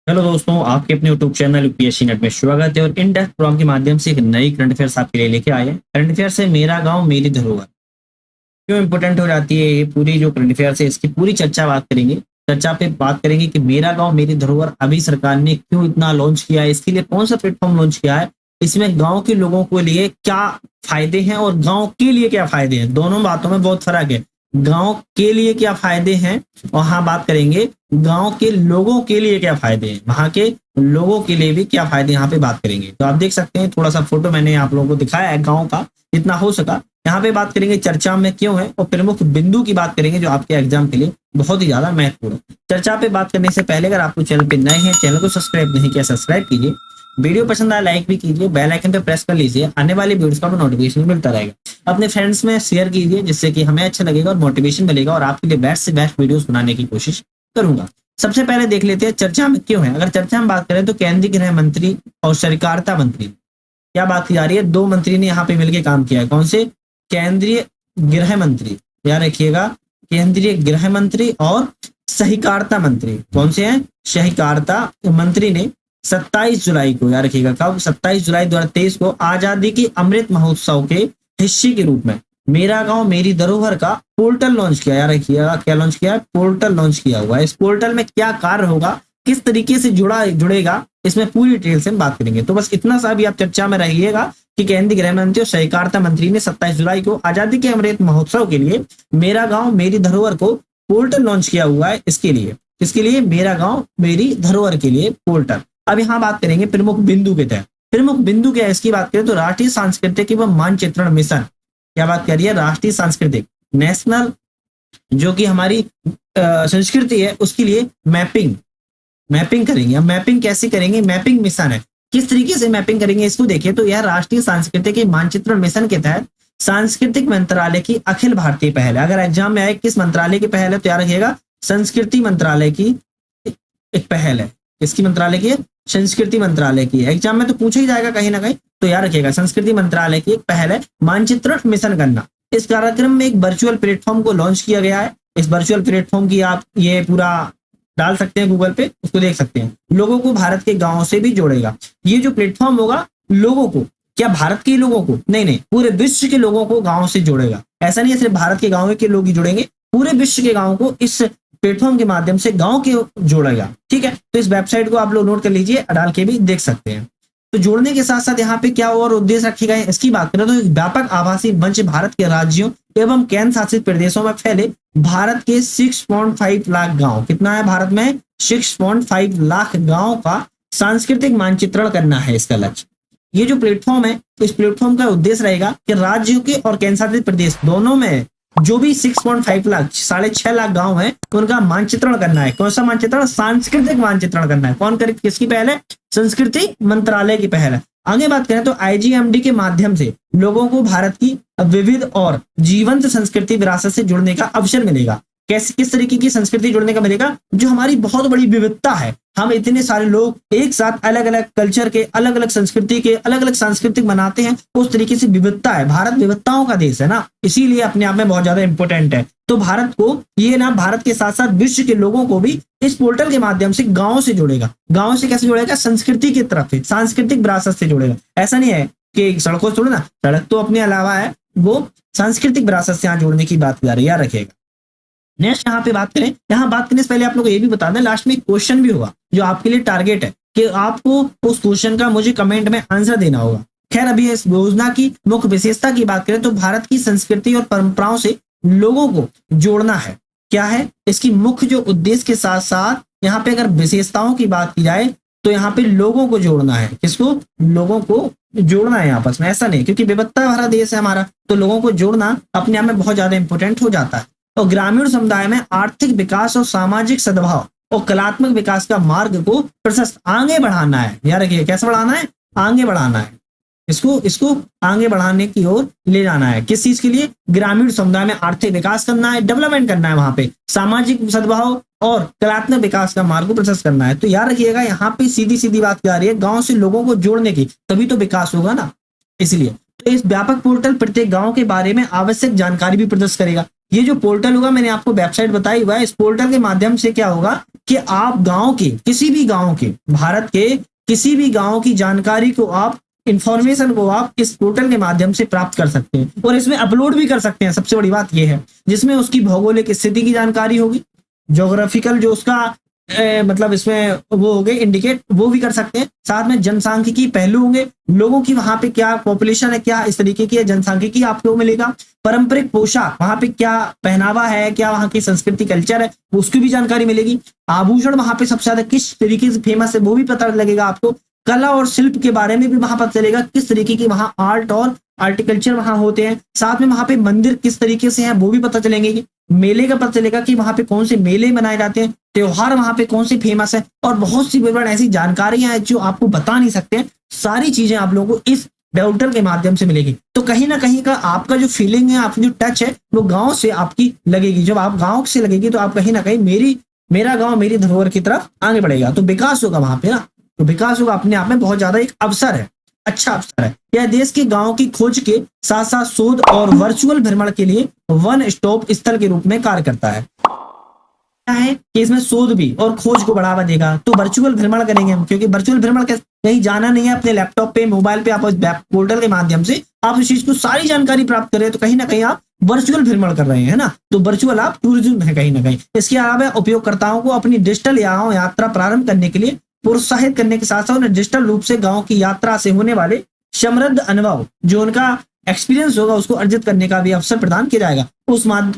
Hello दोस्तों, आपके अपने यूट्यूब चैनल यूपीएससी नेट में स्वागत है। और इन डेप्थ प्रोग्राम के माध्यम से एक नई करंट अफेयर्स आपके लिए लेके आए हैं। करंट अफेयर्स है मेरा गांव मेरी धरोहर। क्यों इंपॉर्टेंट हो जाती है ये पूरी जो करंट अफेयर्स है, इसकी पूरी चर्चा बात करेंगे। चर्चा पे बात करेंगे कि मेरा गांव मेरी धरोहर अभी सरकार ने क्यों इतना लॉन्च किया है, इसके लिए कौन सा प्लेटफॉर्म लॉन्च किया है, इसमें गांव के लोगों के लिए क्या फायदे हैं और गांव के लिए क्या फायदे हैं। दोनों बातों में बहुत फर्क है। गांव के लिए क्या फायदे हैं और हाँ बात करेंगे गांव के लोगों के लिए क्या फायदे हैं, वहां के लोगों के लिए भी क्या फायदे, यहाँ पे बात करेंगे। तो आप देख सकते हैं थोड़ा सा फोटो मैंने आप लोगों को दिखाया है गांव का जितना हो सका। यहाँ पे बात करेंगे चर्चा में क्यों है और प्रमुख बिंदु की बात करेंगे जो आपके एग्जाम के लिए बहुत ही ज्यादा महत्वपूर्ण है। चर्चा पे बात करने से पहले अगर आपको चैनल पे नए हैं, चैनल को सब्सक्राइब नहीं किया सब्सक्राइब कीजिए। वीडियो पसंद आया लाइक भी कीजिए, बेल आइकन पे प्रेस कर लीजिए, आने वाली वीडियोस का नोटिफिकेशन मिलता रहेगा। अपने फ्रेंड्स में शेयर कीजिए जिससे कि हमें अच्छा लगेगा और मोटिवेशन मिलेगा और आपके लिए बेस्ट से बेस्ट वीडियोस बनाने की कोशिश करूंगा। सबसे पहले देख लेते हैं चर्चा में क्यों है। अगर चर्चा में बात करें तो केंद्रीय गृह मंत्री और सहकारिता मंत्री, क्या बात की जा रही है, दो मंत्री ने यहाँ पे मिलकर काम किया है। कौन से? केंद्रीय गृह मंत्री, याद रखिएगा, केंद्रीय गृह मंत्री और सहकारिता मंत्री। कौन से हैं? सहकारिता मंत्री ने 27 जुलाई को, याद रखिएगा कब, 27 जुलाई 2023 को आजादी के अमृत महोत्सव के हिस्से के रूप में मेरा गांव मेरी धरोहर का पोर्टल लॉन्च किया। याद रखिएगा क्या लॉन्च किया है? पोर्टल लॉन्च किया हुआ है। इस पोर्टल में क्या कार्य होगा, किस तरीके से जुड़ेगा, इसमें पूरी डिटेल से हम बात करेंगे। तो बस इतना सा भी आप चर्चा में रहिएगा कि केंद्रीय गृह मंत्री और सहकारिता मंत्री ने 27 जुलाई को आजादी के अमृत महोत्सव के लिए मेरा गांव मेरी धरोहर को पोर्टल लॉन्च किया हुआ है। इसके लिए, किसके लिए? मेरा गांव मेरी धरोहर के लिए पोर्टल। अब यहाँ बात करेंगे प्रमुख बिंदु के तहत। प्रमुख बिंदु क्या है इसकी बात करें तो राष्ट्रीय सांस्कृतिक एवं मानचित्रण मिशन, क्या बात करिए, राष्ट्रीय सांस्कृतिक नेशनल जो कि हमारी संस्कृति है उसके लिए मैपिंग करेंगे। अब मैपिंग कैसे करेंगे? मैपिंग मिशन है। किस तरीके से मैपिंग करेंगे इसको देखिए तो यह राष्ट्रीय सांस्कृतिक मानचित्रण मिशन के तहत सांस्कृतिक मंत्रालय की अखिल भारतीय पहल है। अगर एग्जाम में आए किस मंत्रालय की पहल है तो याद रखिएगा संस्कृति मंत्रालय की एक पहल है। किसकी मंत्रालय की है? संस्कृति मंत्रालय की। एग्जाम में तो पूछा ही जाएगा कहीं ना कहीं, तो याद रखिएगा संस्कृति मंत्रालय की एक पहल है मानचित्रण मिशन करना। इस कार्यक्रम में एक वर्चुअल प्लेटफॉर्म को लॉन्च किया गया है। इस वर्चुअल प्लेटफॉर्म की आप ये पूरा डाल सकते हैं गूगल पे, उसको देख सकते हैं। लोगों को भारत के गांव से भी जोड़ेगा। ये जो प्लेटफॉर्म होगा लोगों को, क्या भारत के लोगों को नहीं, पूरे विश्व के लोगों को गांव से जोड़ेगा। ऐसा नहीं है सिर्फ भारत के गांव के लोग ही जोड़ेंगे, पूरे विश्व के गांव को इस प्लेटफॉर्म के माध्यम से गांव के जोड़ेगा। ठीक है, तो इस वेबसाइट को आप लोग नोट कर लीजिए, डाल के भी देख सकते हैं। तो जोड़ने के साथ साथ यहाँ पे क्या और उद्देश्य रखे गए इसकी बात करें तो एक व्यापक आभासी मंच भारत के राज्यों एवं केंद्र शासित प्रदेशों में फैले भारत के 6.5 लाख गांव, कितना है भारत में? 6.5 लाख गांव का सांस्कृतिक मानचित्रण करना है इसका लक्ष्य। ये जो प्लेटफॉर्म है, इस प्लेटफॉर्म का उद्देश्य रहेगा कि राज्यों के और केंद्र शासित प्रदेश दोनों में जो भी 6.5 लाख 6.5 लाख गांव है उनका मानचित्रण करना है। कौन सा मानचित्रण? सांस्कृतिक मानचित्रण करना है। कौन करे, किसकी पहल है? संस्कृति मंत्रालय की पहल है। आगे बात करें तो आईजीएमडी के माध्यम से लोगों को भारत की विविध और जीवंत संस्कृति विरासत से जुड़ने का अवसर मिलेगा। कैसे, किस तरीके की संस्कृति जुड़ने का मिलेगा? जो हमारी बहुत बड़ी विविधता है, हम इतने सारे लोग एक साथ अलग अलग कल्चर के, अलग अलग संस्कृति के, अलग अलग सांस्कृतिक मनाते हैं, उस तरीके से विविधता है। भारत विविधताओं का देश है ना, इसीलिए अपने आप में बहुत ज्यादा इंपॉर्टेंट है। तो भारत को ये ना, भारत के साथ साथ विश्व के लोगों को भी इस पोर्टल के माध्यम से गांव से जोड़ेगा। गांव से कैसे जोड़ेगा? संस्कृति की तरफ से, सांस्कृतिक विरासत से जोड़ेगा। ऐसा नहीं है कि सड़कों से जोड़ना, सड़क तो अपने अलावा है, वो सांस्कृतिक विरासत से यहाँ जोड़ने की बात कर रही है, याद रखिएगा। नेक्स्ट यहाँ पे बात करें, यहाँ बात करने से पहले आप लोग को ये भी बता दें लास्ट में एक क्वेश्चन भी होगा जो आपके लिए टारगेट है कि आपको उस क्वेश्चन का मुझे कमेंट में आंसर देना होगा। खैर अभी इस योजना की मुख्य विशेषता की बात करें तो भारत की संस्कृति और परंपराओं से लोगों को जोड़ना है। क्या है इसकी मुख्य जो उद्देश्य के साथ साथ यहाँ पे अगर विशेषताओं की बात की जाए तो यहाँ पे लोगों को जोड़ना है। किसको? लोगों को जोड़ना है आपस में। ऐसा नहीं, क्योंकि विविधता भरा देश है हमारा, तो लोगों को जोड़ना अपने आप में बहुत ज्यादा इंपॉर्टेंट हो जाता है। और ग्रामीण समुदाय में आर्थिक विकास और सामाजिक सद्भाव और कलात्मक विकास का मार्ग को प्रशस्त आगे बढ़ाना है। याद रखिए कैसे बढ़ाना है? आगे बढ़ाना है। इसको आगे बढ़ाने की ओर ले जाना है। किस चीज के लिए? ग्रामीण समुदाय में आर्थिक विकास करना है, डेवलपमेंट करना है, वहां पे सामाजिक सद्भाव और कलात्मक विकास का मार्ग को प्रशस्त करना है। तो याद रखिएगा यहाँ पे सीधी सीधी बात क्या आ रही है, गांव से लोगों को जोड़ने की, तभी तो विकास होगा ना। इसलिए तो इस व्यापक पोर्टल प्रत्येक गांव के बारे में आवश्यक जानकारी भी प्रदर्शित करेगा। ये जो पोर्टल होगा, मैंने आपको वेबसाइट बताई हुआ है, इस पोर्टल के माध्यम से क्या होगा कि आप गांव के, किसी भी गांव के, भारत के किसी भी गांव की जानकारी को आप, इंफॉर्मेशन को आप इस पोर्टल के माध्यम से प्राप्त कर सकते हैं और इसमें अपलोड भी कर सकते हैं। सबसे बड़ी बात यह है, जिसमें उसकी भौगोलिक स्थिति की जानकारी होगी, ज्योग्राफिकल जो उसका मतलब इसमें वो हो गए इंडिकेट, वो भी कर सकते हैं। साथ में जनसांख्यिकी पहलू होंगे, लोगों की वहां पे क्या पॉपुलेशन है, क्या इस तरीके की जनसांख्यिकी आपको मिलेगा। पारंपरिक पोशाक, वहां पे क्या पहनावा है, क्या वहां की संस्कृति कल्चर है, उसकी भी जानकारी मिलेगी। आभूषण वहां पे सबसे ज्यादा किस तरीके से फेमस है वो भी पता लगेगा आपको। कला और शिल्प के बारे में भी वहां पता चलेगा, किस तरीके की वहां आर्ट और आर्टिकल्चर वहां होते हैं। साथ में वहां पे मंदिर किस तरीके से हैं वो भी पता चलेंगे। मेले का पता चलेगा कि वहां पे कौन से मेले मनाए जाते हैं, त्योहार वहां पे कौन से फेमस है, और बहुत सी विवरण ऐसी जानकारियां हैं जो आपको बता नहीं सकते हैं। सारी चीजें आप लोगों को इस पोर्टल के माध्यम से मिलेगी। तो कहीं ना कहीं का आपका जो फीलिंग है, आपकी जो टच है, वो गांव से आपकी लगेगी। जब आप गांव से लगेगी तो आप कहीं ना कहीं मेरा गांव मेरी धरोहर की तरफ आगे बढ़ेगा, तो विकास होगा वहां पे ना। तो विकास होगा अपने आप में बहुत ज्यादा एक अवसर है, अच्छा अवसर है। यह देश के गांव की खोज के साथ साथ शोध और वर्चुअल भ्रमण के लिए वन स्टॉप स्थल के रूप में कार्य करता है। क्या है कि इसमें शोध भी और खोज को बढ़ावा देगा। तो वर्चुअल भ्रमण करेंगे हम, क्योंकि वर्चुअल भ्रमण कहीं जाना नहीं है, अपने लैपटॉप पे, मोबाइल पे आप उस पोर्टल के माध्यम से आप उस चीज को सारी जानकारी प्राप्त करें, तो कहीं ना कहीं आप वर्चुअल भ्रमण कर रहे हैं ना। तो वर्चुअल आप टूरिज्म है कहीं ना कहीं। इसके अलावा उपयोगकर्ताओं को अपनी डिजिटल यात्रा प्रारंभ करने के लिए प्रोत्साहित करने के साथ साथ उन्हें डिजिटल रूप से गांव की यात्रा से होने वाले समृद्ध अनुभव, जो उनका एक्सपीरियंस होगा, उसको अर्जित करने का भी अवसर प्रदान किया जाएगा।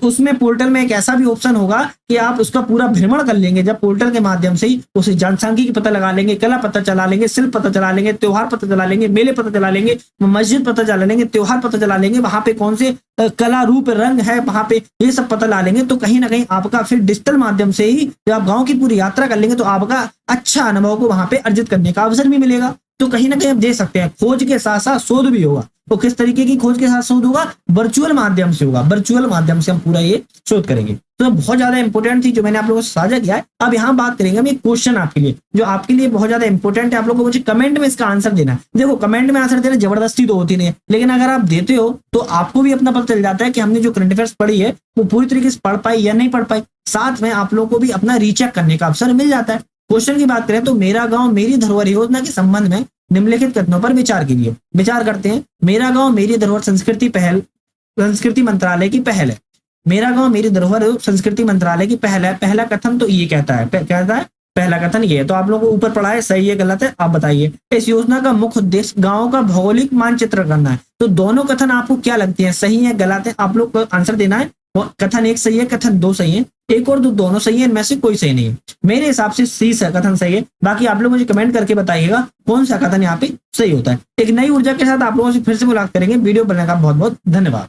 उसमें पोर्टल में एक ऐसा भी ऑप्शन होगा कि आप उसका पूरा भ्रमण कर लेंगे, जब पोर्टल के माध्यम से ही उसे जनसांख्यिकी पता लगा लेंगे, कला पता चला लेंगे, शिल्प पता चला लेंगे, त्योहार पता चला लेंगे, मेले पता चला लेंगे, मस्जिद पता चला लेंगे, त्योहार पता चला लेंगे, वहां पे कौन से कला रूप रंग है वहां पे, ये सब पता ला लेंगे। तो कहीं ना कहीं आपका फिर डिजिटल माध्यम से ही जब आप गाँव की पूरी यात्रा कर लेंगे, तो आपका अच्छा अनुभव को वहां पे अर्जित करने का अवसर भी मिलेगा। तो कहीं ना कहीं आप दे सकते हैं, खोज के साथ साथ शोध भी होगा। तो किस तरीके की खोज के साथ शोध होगा? वर्चुअल माध्यम से होगा। वर्चुअल माध्यम से हम पूरा ये शोध करेंगे। तो बहुत ज्यादा इंपॉर्टेंट थी जो मैंने आप लोगों से साझा किया है। अब यहाँ बात करेंगे हम एक क्वेश्चन आपके लिए, जो आपके लिए बहुत ज्यादा इंपॉर्टेंट है। आप लोगों को मुझे कमेंट में इसका आंसर देना है। देखो, कमेंट में आंसर देना जबरदस्ती तो होती नहीं है, लेकिन अगर आप देते हो तो आपको भी अपना पता चल जाता है कि हमने जो करंट अफेयर्स पढ़ी है वो पूरी तरीके से पढ़ पाई या नहीं पढ़ पाई। साथ में आप लोगों को भी अपना रीचेक करने का अवसर मिल जाता है। क्वेश्चन की बात करें तो मेरा गांव मेरी धरोहर योजना के संबंध में निम्नलिखित कथनों पर विचार कीजिए। विचार करते हैं। मेरा गांव मेरी धरोहर संस्कृति मंत्रालय की पहल है। मेरा गांव मेरी धरोहर संस्कृति मंत्रालय की पहल है। पहला कथन तो ये कहता है, कहता है पहला कथन ये है। तो आप लोगों को ऊपर पढ़ा है, सही है गलत है आप बताइए। इस योजना का मुख्य उद्देश्य गाँव का भौगोलिक मानचित्र करना है। तो दोनों कथन आपको क्या लगते हैं, सही है गलत है? आप लोग को आंसर देना है। कथन एक सही है, कथन दो सही है, एक और दो दोनों सही है, इनमें से कोई सही नहीं है। मेरे हिसाब से सी कथन सही है। बाकी आप लोग मुझे कमेंट करके बताइएगा कौन सा कथन यहाँ पे सही होता है। एक नई ऊर्जा के साथ आप लोगों से फिर से मुलाकात करेंगे। वीडियो बनने का बहुत बहुत धन्यवाद।